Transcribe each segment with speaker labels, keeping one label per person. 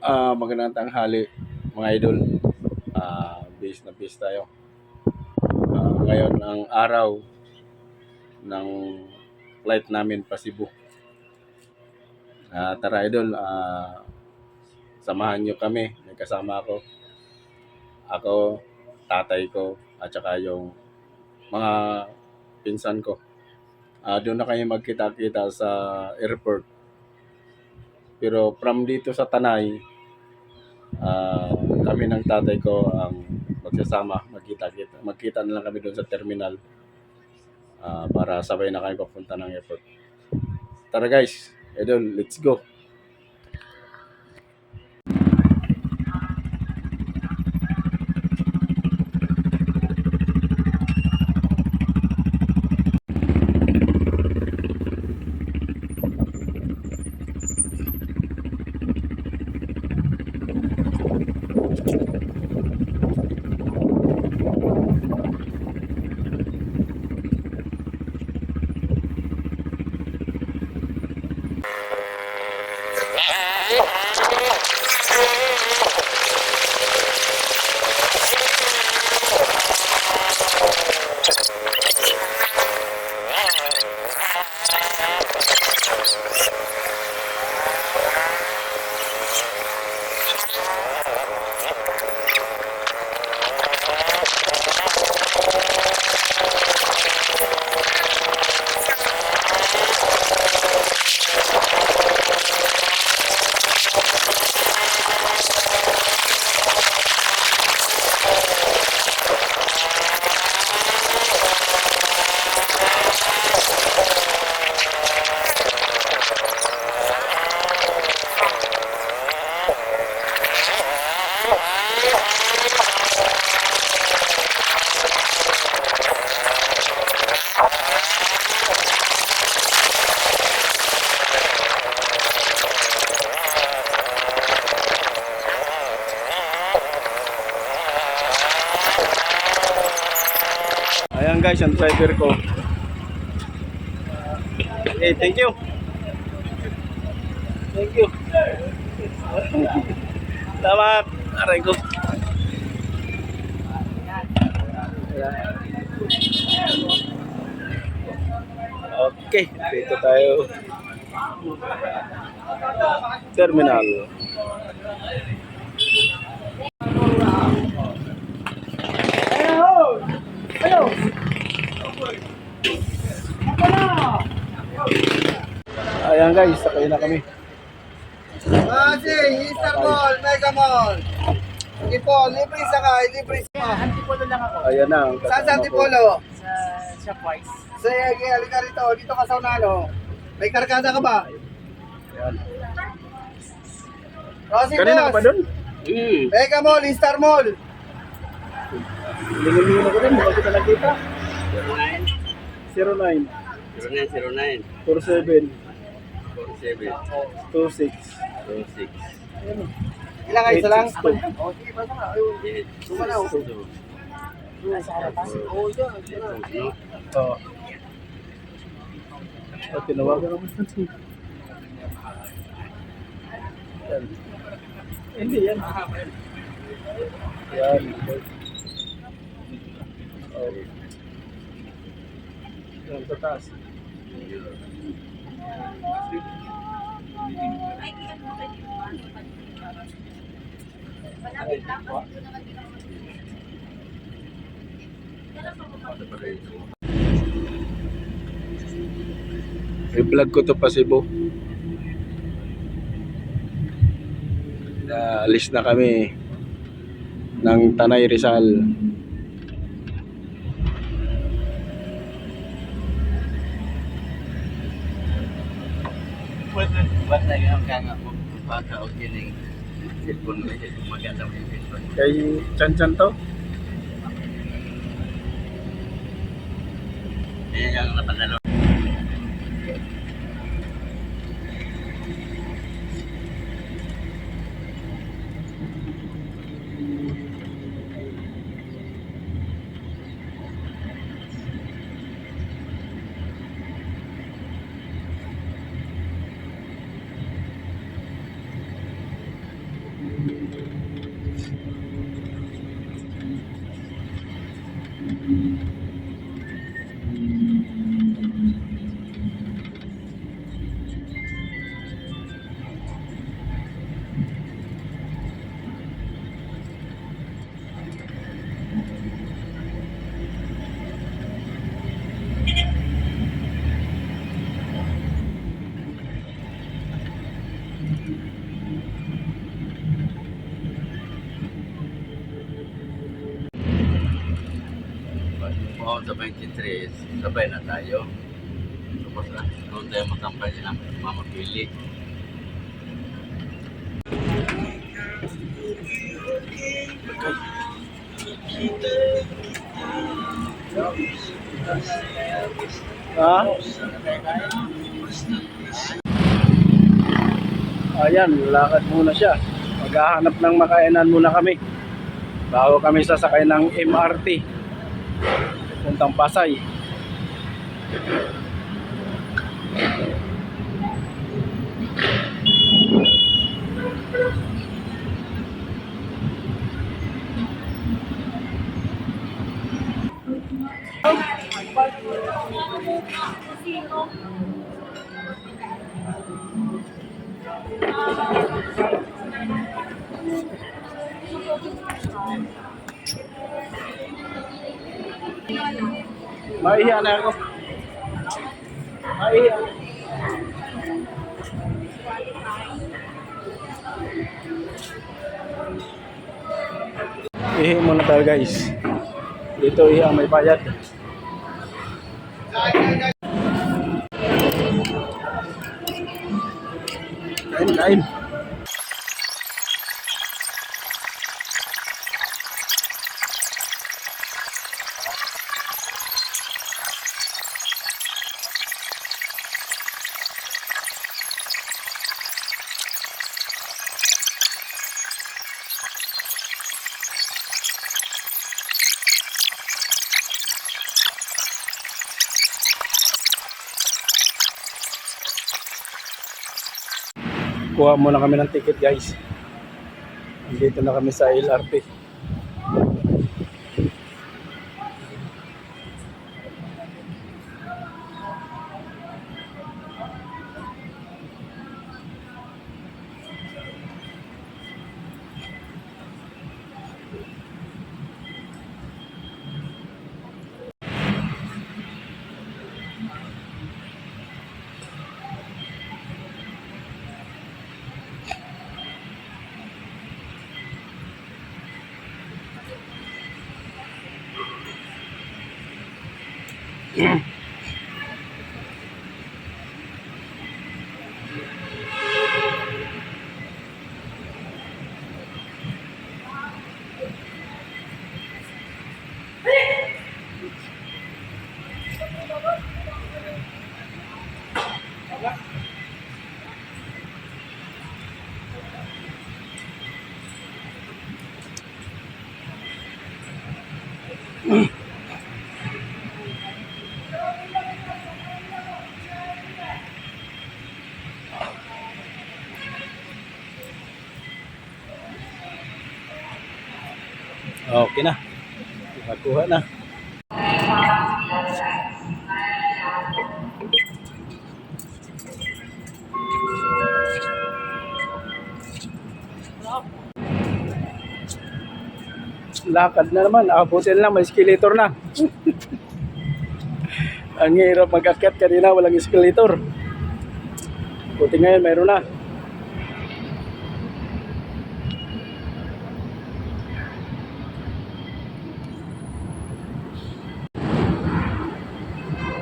Speaker 1: Magandang tanghali mga idol. Base na base tayo. Ngayon ang araw ng flight namin pa Cebu. Tara idol, samahan nyo kami. May kasama ako, tatay ko, at saka yung mga pinsan ko. Doon na kayo magkita-kita sa airport. Pero from dito sa Tanay, kami ng tatay ko ang magsasama, magkita na lang kami doon sa terminal para sabay na kami papunta ng airport. Tara guys, idol, let's go. Ayan guys, ang driver ko. Thank you. Thank you. Salamat. Aray ko. Okay, dito tayo. Terminal. Hello. Ayan guys, sakay na kami.
Speaker 2: Star Mall, Mega Mall. Libre sakay, libre sakay.
Speaker 3: Antipolo lang ako.
Speaker 1: Ayan na. ang
Speaker 2: Saan sa
Speaker 1: kasama ko.
Speaker 2: Antipolo?
Speaker 3: Sa Shopwise.
Speaker 2: Sige, halika rito. Dito ka sa unalo. May karkada ka ba?
Speaker 1: Ayan.
Speaker 2: Kasi
Speaker 1: Kanina ka ba doon?
Speaker 2: Mega Mall, Star Mall.
Speaker 1: Lingin-lingin ako rin, hindi kita nakita. 09
Speaker 4: 0909
Speaker 1: 47
Speaker 4: 47
Speaker 1: 26.
Speaker 4: 26
Speaker 2: Ilang kayo? Isa lang?
Speaker 1: 862.
Speaker 2: O, sige, basta nga. Ayun. Tumanaw.
Speaker 3: Nasa harapan.
Speaker 2: Oo, dyan. Dyan.
Speaker 1: Oo. Tinawagan naman natin. Yan. Hindi yan. Yan. Okay. Yan sa taas. I-vlog ko to pa Cebu. Alis na kami ng Tanay Rizal.
Speaker 4: basta yung kanga mo baka o kining cellphone mo siya maganda mo yung cellphone
Speaker 1: Kay Chan to?
Speaker 4: yan yung napadalo. Pag umuha sa 23, sabay na tayo. Tapos na, doon tayo matampay ng Mama Pili.
Speaker 1: Ha? Ayan, lakad muna siya. Maghahanap ng makainan muna kami bago kami sasakay ng MRT puntang Pasay. Maihiya na ako. Maihiya. Ihi muna tayo guys. Dito ihi ang may bayad. Kain, kain. Kuha muna kami ng ticket guys. Dito na kami sa LRT. Okay na. Kuha na. Lakad na naman. Abutin lang. May escalator na. Ang hirap mag-akyat kanina. Walang escalator. Buti ngayon mayroon na.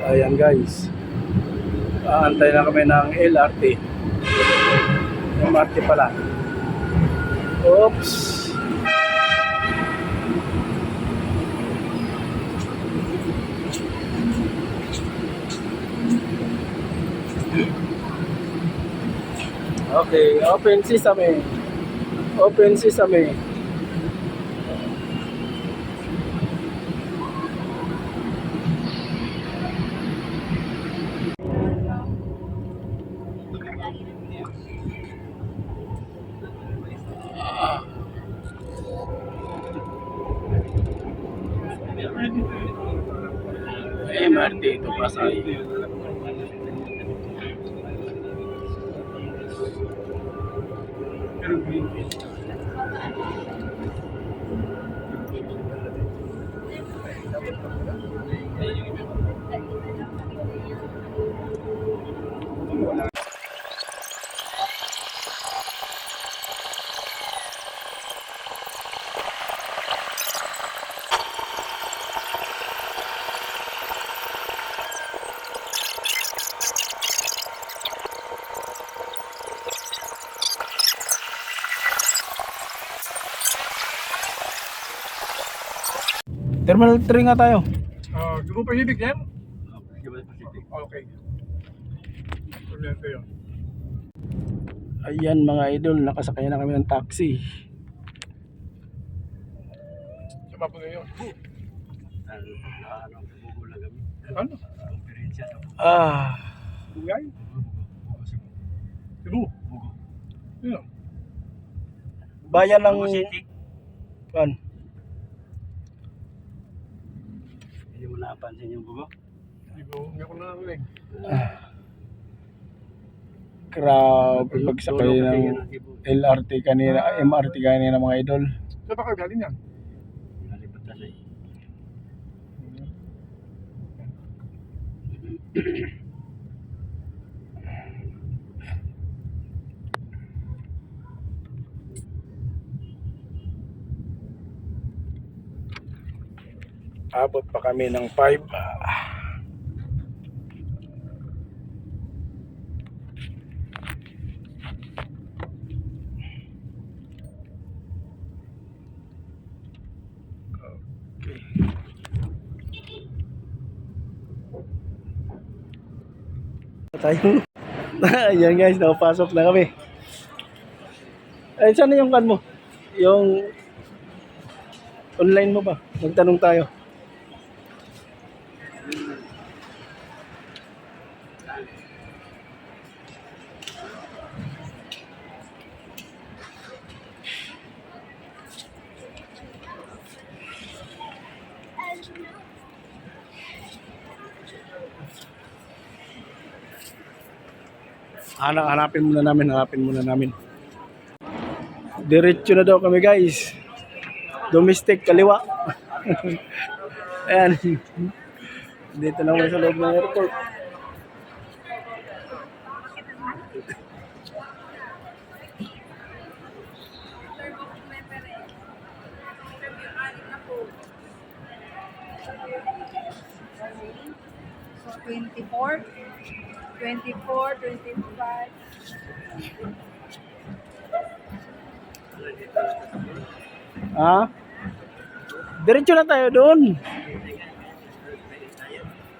Speaker 1: Ayan guys. Aantay na kami ng LRT. MRT pala. Oops. Okay, open sesame. Open sesame. MRT ito Pasay. Terminal 3 nga tayo.
Speaker 5: Cebu Pacific yan? Okay. Pagyan yun.
Speaker 1: Ayan mga idol, nakasakay na kami ng taxi.
Speaker 5: Sama po ngayon. Ano?
Speaker 1: Ah,
Speaker 5: Bugay? Cebu? Yun.
Speaker 1: bayan ng kan.
Speaker 4: Hindi mo napansin yung bugo?
Speaker 5: Hindi ko narinig.
Speaker 1: Grabe pagsakay ng LRT kanina, MRT kanina mga idol.
Speaker 5: Saan ba kayo galing yan?
Speaker 4: Nalipat na siya.
Speaker 1: Abot pa kami ng 5. Tayo. Ayan guys, nakapasok na kami. Ay, saan na yung kan mo? Yung online mo ba? Magtanong tayo. Hanapin muna namin. Diretso na daw kami guys. Domestic kaliwa. Ayan. Dito na kami sa loob ng airport.
Speaker 6: So 24, 24, 25.
Speaker 1: Ha? Diretso na tayo doon.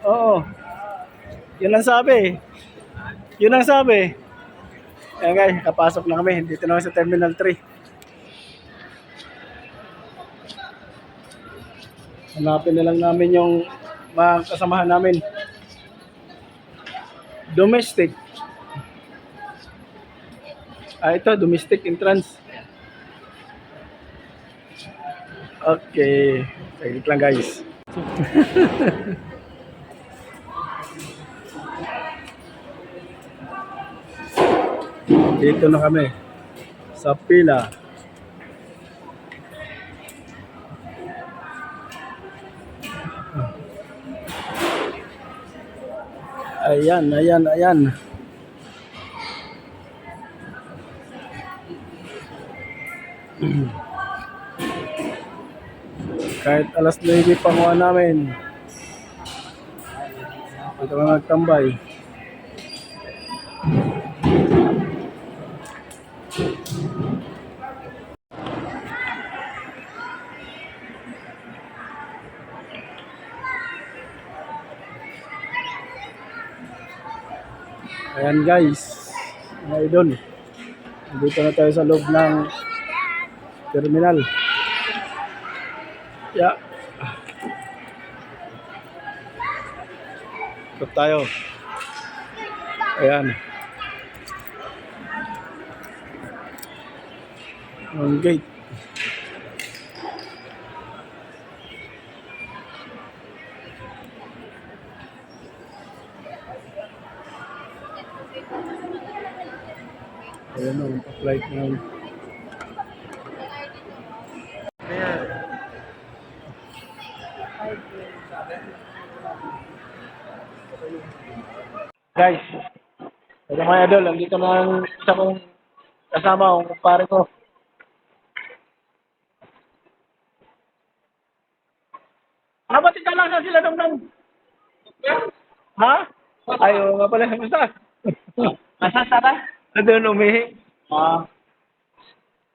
Speaker 1: Oo. Yun ang sabi. Yun ang sabi. Ayan guys, kapasok na kami. Dito na kami sa Terminal 3. Hanapin na lang namin yung mga kasamahan namin. Domestic. Ito, domestic entrance. Okay. Saglit lang guys. Dito na kami. Sa pila. Ayan. Kahit alas 9 panguha namin. Ito na nagtambay. Ayan guys, mga idol. Dito na tayo sa loob ng terminal. Yeah. Ikot tayo. Ayan. Ang gate.
Speaker 5: Flight 9. Ayan. Guys, ito mga idol, andito na ang isa kong kasama, ang kumpare ko. Nabatin ka lang sa sila nung ha? Ayaw nga pala. Basta.
Speaker 3: Nasa sana?
Speaker 5: Doon umihi.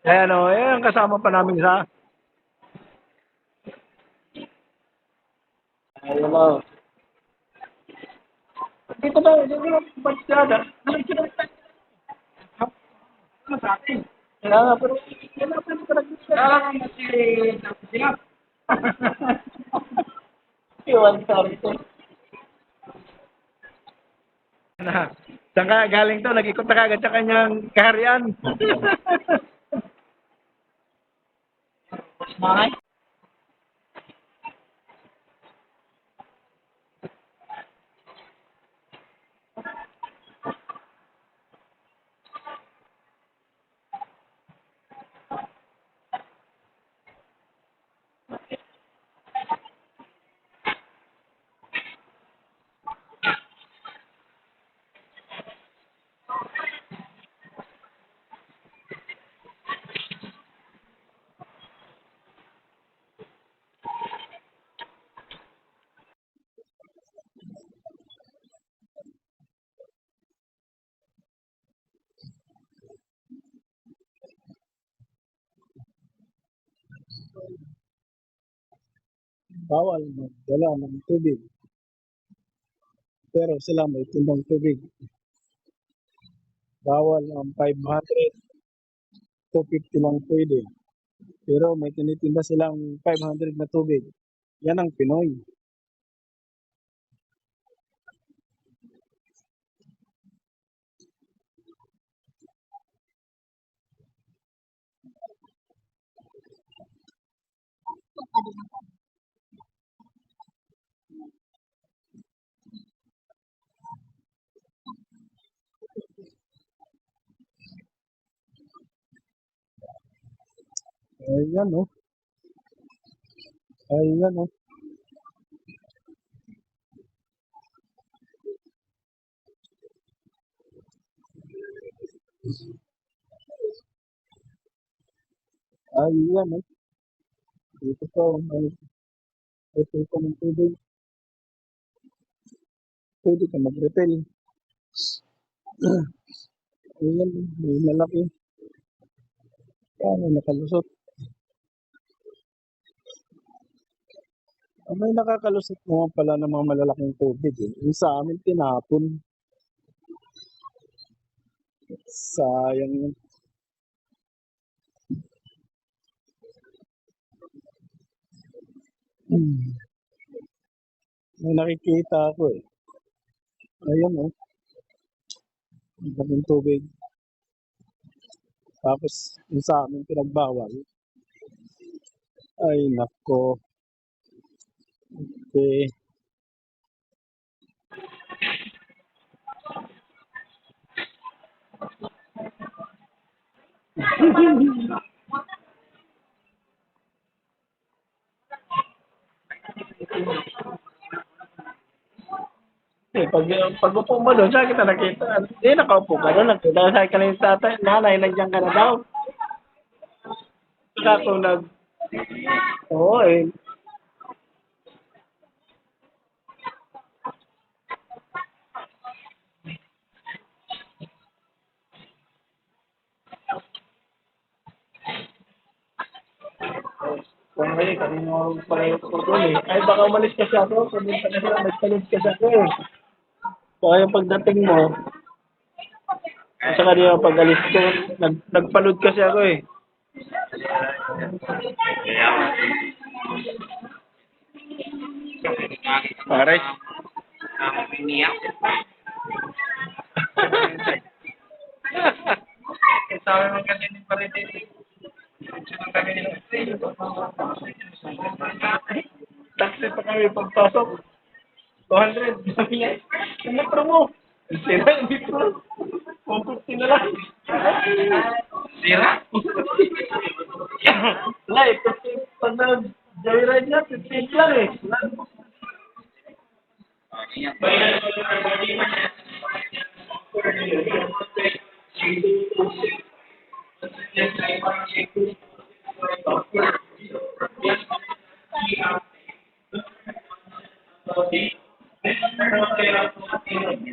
Speaker 5: Ayan o, ayan ang kasama pa namin isa. Ayun o. Dito na, dito na, bansiyada. Ano sa akin? Kaya nga, pero kailangan pa rin ka nag-isip. Kailangan na sila. Iwan, sorry ko. Saan ka galing to? Nag-ikot na kagad sa kanyang kaharian. Bawal magdala ng tubig. Pero sila may tindang tubig. Bawal ang 500, 250 lang pwede. Pero may tinitinda silang 500 na tubig. Yan ang Pinoy. Ayan o. Ayan o. Ayan o. Dito po, may refill ko ng tubig. Pwede ka mag-refill. Ayan, may malaki. Paano nakalusot? May nakakalusot naman pala ng mga malalaking tubig. Yung sa amin, tinapon. Sayang yun. May nakikita ako eh. Ayun oh. Ang laking tubig. Tapos yung sa amin pinagbawal. Ay nako. Okay. Pag upo mo doon, saan kita nakita? Hindi, nakaupo ka doon. Nakita sa akin yung tatay, nanay, nandiyan ka na daw. Saka ako oo eh. Kung ngayon, kanino pareho ko doon eh. Ay, baka umalis kasi ako. Pumunta na sila, nagtalod kasi ako eh. Baka yung pagdating mo, sa kanina pag-alis ko, nagpalod kasi ako eh. Pares. Sabi mo kasi ni Paritin. Taxi pa kami pagpasok. 200. Sabi niya, ano promo? Sira dito. 150 na lang.
Speaker 3: Sira?
Speaker 5: Wala eh, kasi pag nag-joyride na, 15 lang eh.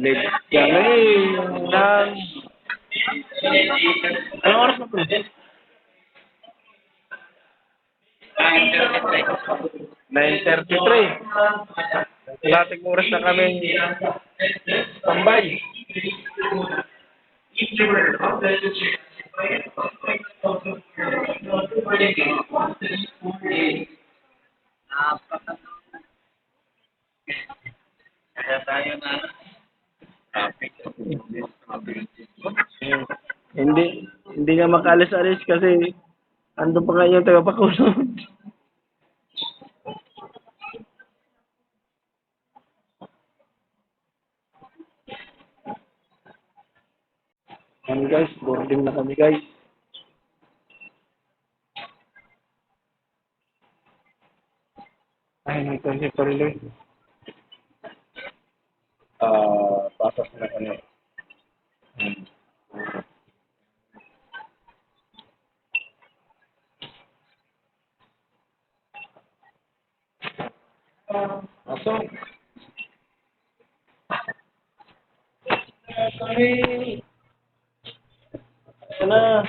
Speaker 5: Late kami ng... Anong oras na po? 9:33. Lating oras na kami tambay.
Speaker 3: Kaya tayo na traffic.
Speaker 5: Hindi nga makalis-alis kasi ando pa nga yung tagapakulong. Yan guys, boarding na kami guys. Ay, nagtansi pa rin.
Speaker 1: Pasok na kami.
Speaker 5: Aso. Kami. Sana.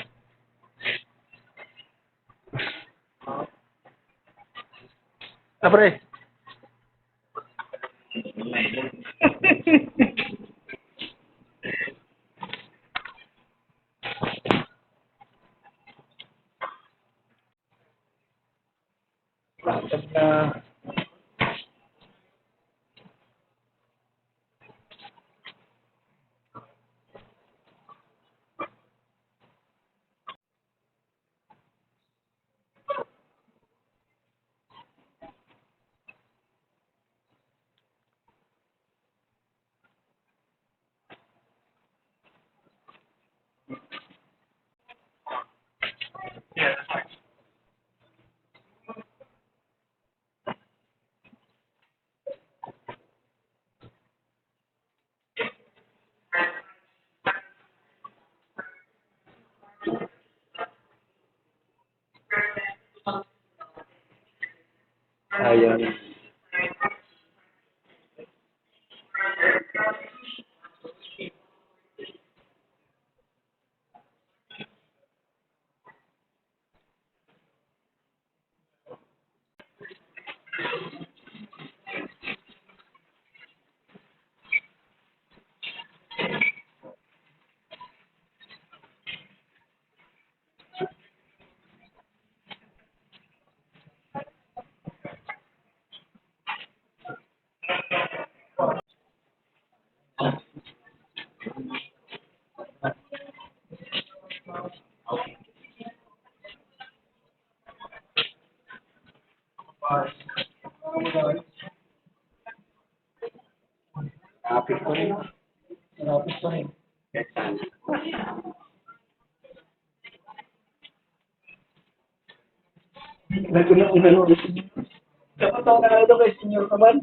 Speaker 5: Pre. Lakad na. Ayan. Lapit pa rin. Lapit pa rin. Nagkulang-ulan ulit. Dapat ako na ito kay Senior Kaman.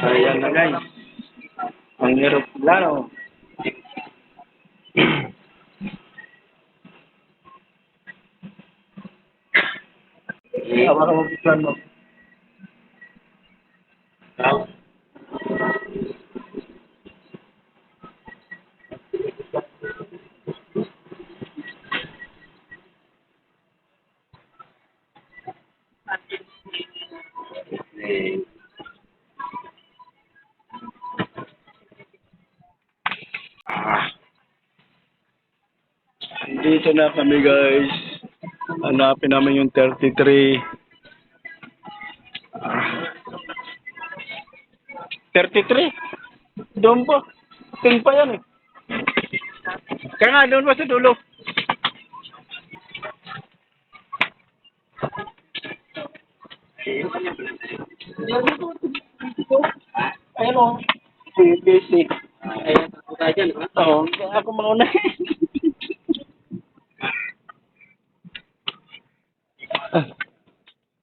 Speaker 5: Ayan na guys. Ang aeroplano. Tama ka mag-plan mo. Dito na kami guys. Hanapin namin yung 33. 33? Doon po. 10 pa yan eh. Kaya nga, doon pa sa dulo. Ayun o. Busy. Ayun, ako tayo dyan. Oo, ako mauna.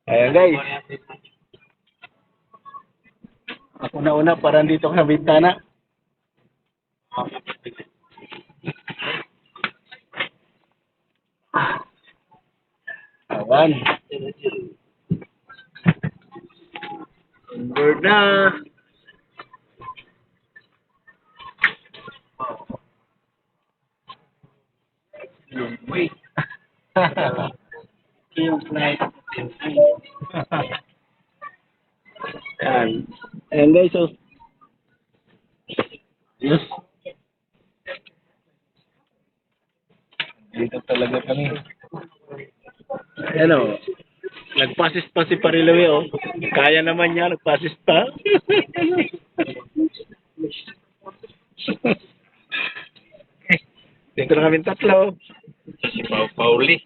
Speaker 5: Ayan guys. Ako na una para dito sa bintana. Ayan. Onboard na. Wait. Yung flight. Ayan. Ayan guys, so. Yes. Dito talaga kami. Ayan o. Nagpasis pa si Parilawi o. Kaya naman niya, nagpasis pa. Dito na kami tatlo.
Speaker 3: Si Pauli.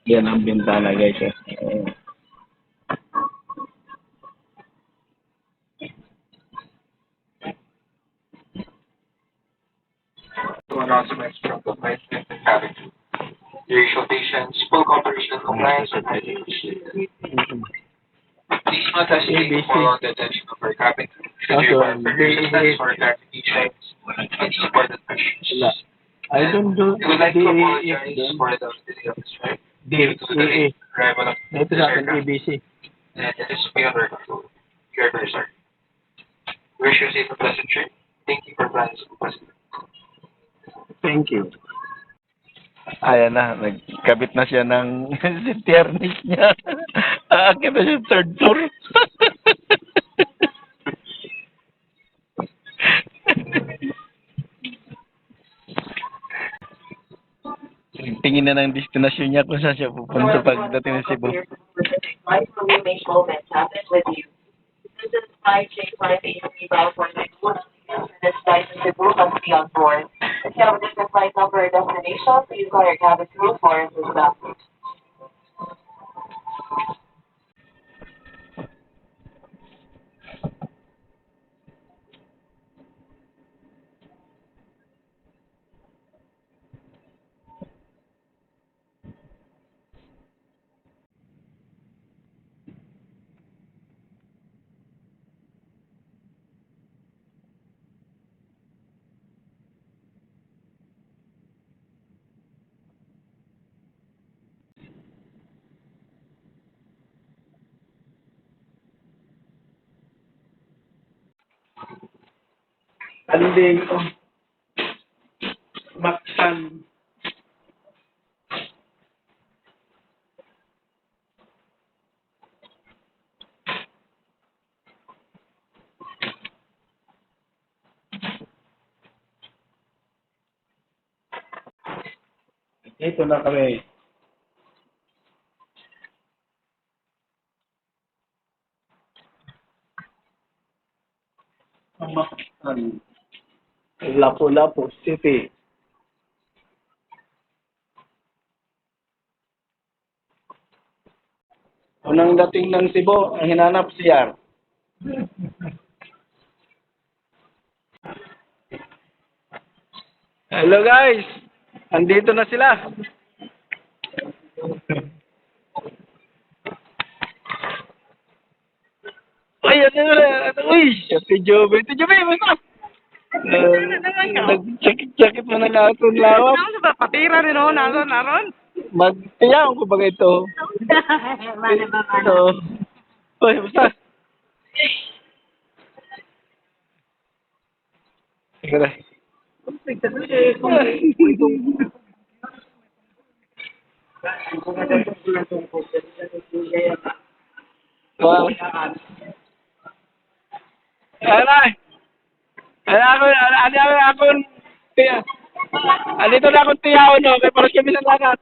Speaker 5: Yan ang bintana guys eh.
Speaker 7: Announcements from the President and Cabinet. During patients, full operational compliance with regulations. Please not hesitate to follow the attention of our cabinet. Should you require further assistance or clarifications, please support the questions.
Speaker 5: I don't do
Speaker 7: We would like to apologize for the delay of this flight due to the delayed arrival of
Speaker 5: Ito
Speaker 7: this
Speaker 5: sa akin,
Speaker 7: aircraft,
Speaker 5: ABC.
Speaker 7: and it is beyond our control. We are very sorry. We wish you a safe and pleasant trip. Thank you for planning so pleasant.
Speaker 5: Thank you. Ayan na, nagkabit na siya ng tiernis niya. Aakit na siya third floor. Tingin na ng destinasyon niya kung saan siya pupunta pagdating ng Cebu.
Speaker 8: Life relieving moments happen with you. This is 5J583 bound for next one. This flight to Cebu must be on board. If you have a different flight number or destination, please call your cabin crew for assistance.
Speaker 5: Anding, Mactan. Ito na kami. Mactan. Lapu-Lapu City. Unang dating ng Cebu, ang hinanap siya. Hello guys! Andito na sila. Ay, uy! Ate Jobe, basta! Nag-check mo na natin lawak.
Speaker 6: Ano ba patira rin oh, naron.
Speaker 5: Magtiyaw ko ba ito? So, uy, basta! Sige na. Wow. Ano? Ano ako? Tiya. Alito na akong tiyaw, no? Kaya parang kami ng lakat.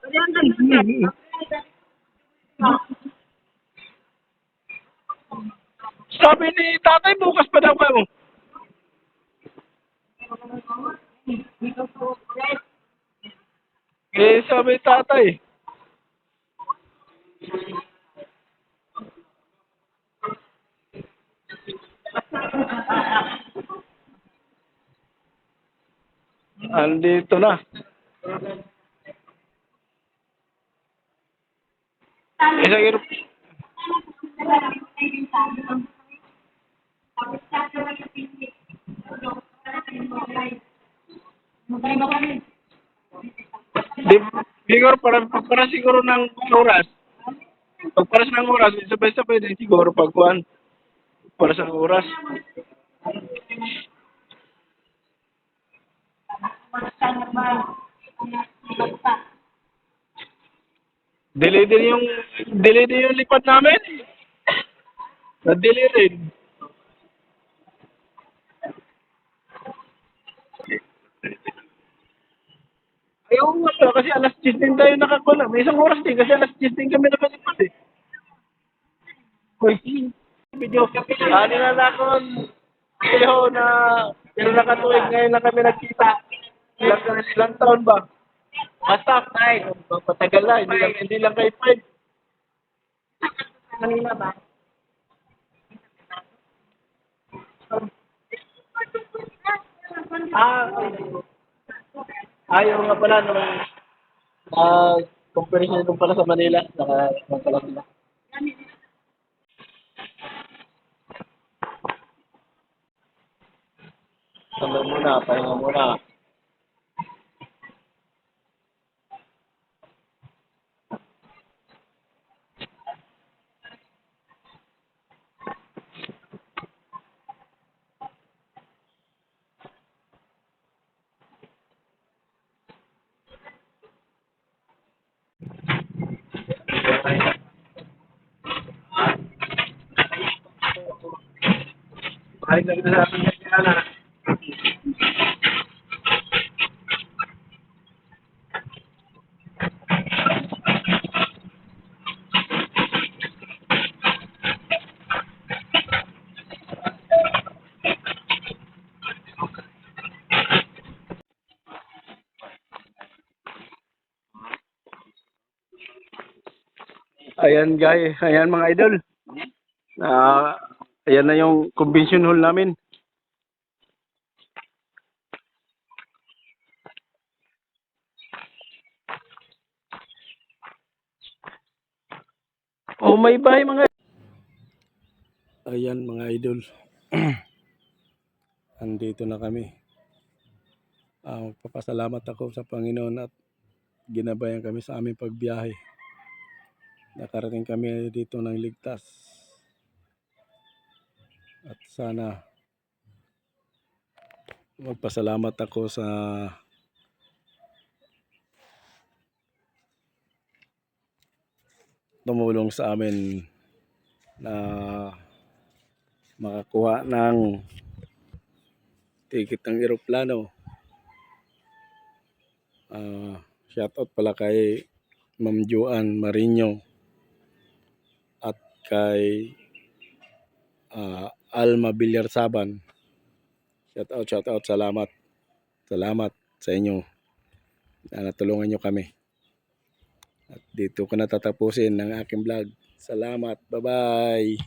Speaker 5: Sabi ni tatay, bukas pa daw mo. Sabi ni tatay. Andito na. Isang iro. Siguro para siguro ng oras. Pagparas ng oras, sabay-sabay din siguro pagkuhan. Para sa oras. Delay din yung lipat namin. Na-delay rin. Ayaw nga pala kasi alas 10 din tayo nakakula. May isang oras din kasi alas 10 din kami nakalipat eh. Uy, video. Ano na ako na pero nakatuwig ngayon na kami nagkita. Ilang taon ba? Basta, ay, patagal na. Hindi lang kayo 5. Kanina ba? Ayaw nga pala nung comparison nung pala sa Manila. Nakakala sila. Pahinga muna. Kahit na kita sa atin niya kaya Ayan guys, ayan mga idol. Ayan na yung convention hall namin. Oh, may bahay mga. Ayan mga idol. Andito na kami. Magpapasalamat ako sa Panginoon at ginabayan kami sa aming pagbiyahe. Nakarating kami dito ng ligtas. At sana magpasalamat ako sa tumulong sa amin na makakuha ng ticket ng eroplano. Shoutout pala kay Ma'am Joan Marino at kay Alma Villarsaban. Shoutout, salamat sa inyo na natulungan nyo kami. At dito ko na tatapusin ng aking vlog. Salamat, bye-bye.